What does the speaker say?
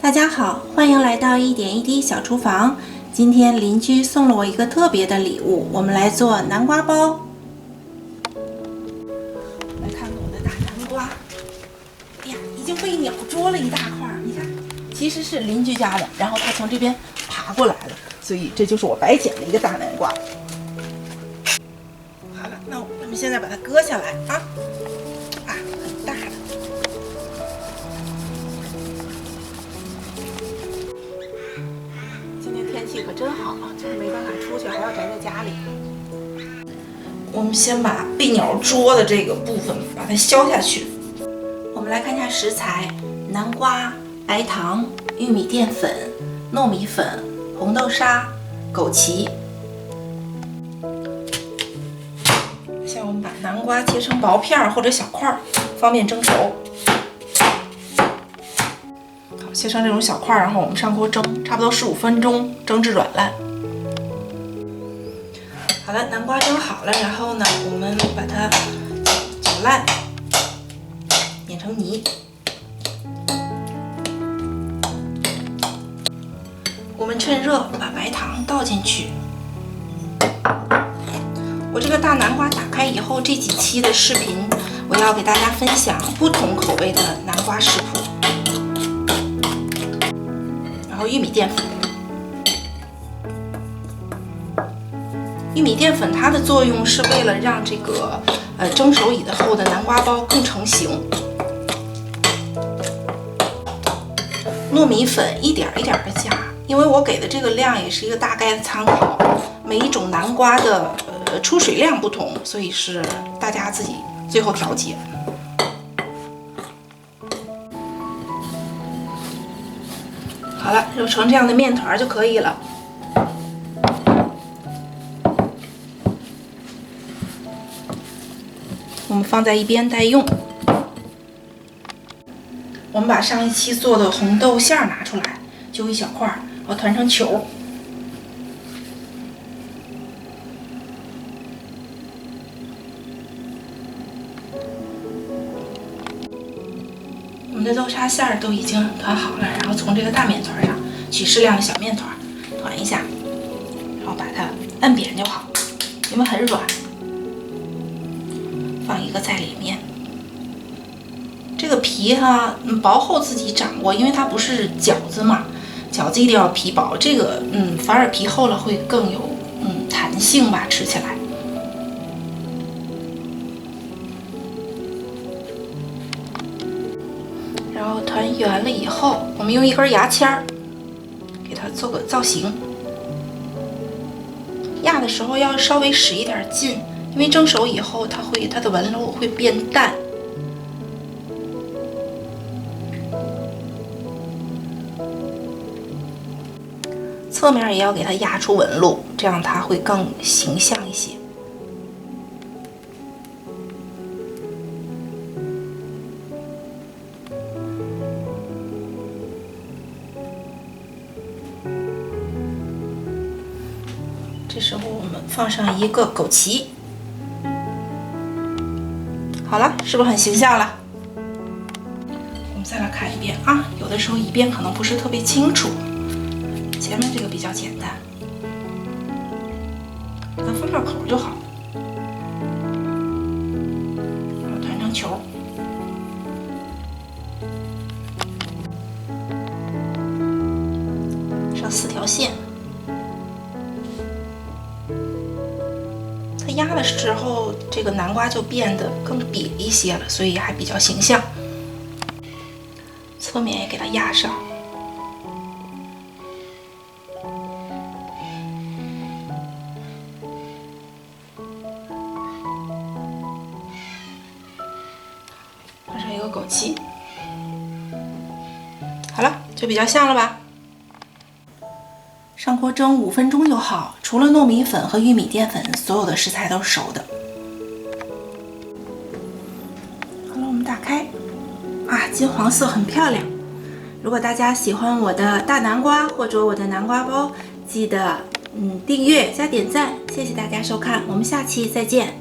大家好，欢迎来到一点一滴小厨房。今天邻居送了我一个特别的礼物，我们来做南瓜包。来看看我的大南瓜，哎呀，已经被鸟啄了一大块。你看，其实是邻居家的，然后他从这边爬过来了，所以这就是我白捡的一个大南瓜。好了，那我们现在把它割下来啊，很大的。天气可真好，就是没办法出去，还要宅在家里。我们先把被鸟啄的这个部分把它削下去。我们来看一下食材：南瓜、白糖、玉米淀粉、糯米粉、红豆沙、枸杞。像我们把南瓜切成薄片或者小块，方便蒸熟。切成这种小块，然后我们上锅蒸，差不多15分钟，蒸至软烂。好了，南瓜蒸好了，然后呢，我们把它搅烂，碾成泥。我们趁热把白糖倒进去。我这个大南瓜打开以后，这几期的视频我要给大家分享不同口味的南瓜食谱。然后玉米淀粉，玉米淀粉它的作用是为了让这个蒸熟以后的南瓜包更成型。糯米粉一点一点的加，因为我给的这个量也是一个大概的参考，每一种南瓜的出水量不同，所以是大家自己最后调节。好了，揉成这样的面团就可以了。我们放在一边待用。我们把上一期做的红豆馅拿出来，揪一小块，然后团成球。我们的豆沙馅儿都已经团好了，然后从这个大面团上取适量的小面团团一下，然后把它摁扁就好，因为很软。放一个在里面。这个皮哈，薄厚自己掌握，因为它不是饺子嘛，饺子一定要皮薄，这个反而皮厚了会更有弹性吧，吃起来。然后团圆了以后，我们用一根牙签儿给它做个造型。压的时候要稍微使一点劲，因为蒸熟以后它的纹路会变淡。侧面也要给它压出纹路，这样它会更形象一些。这时候我们放上一个枸杞，好了，是不是很形象了？我们再来看一遍啊，有的时候一遍可能不是特别清楚，前面这个比较简单，把它封上口就好，然后团成球。上4条线。它压的时候，这个南瓜就变得更瘪一些了，所以还比较形象。侧面也给它压上。放上一个枸杞。好了，就比较像了吧？上锅蒸5分钟就好，除了糯米粉和玉米淀粉，所有的食材都是熟的。好了，我们打开，金黄色很漂亮。如果大家喜欢我的大南瓜或者我的南瓜包，记得订阅加点赞，谢谢大家收看，我们下期再见。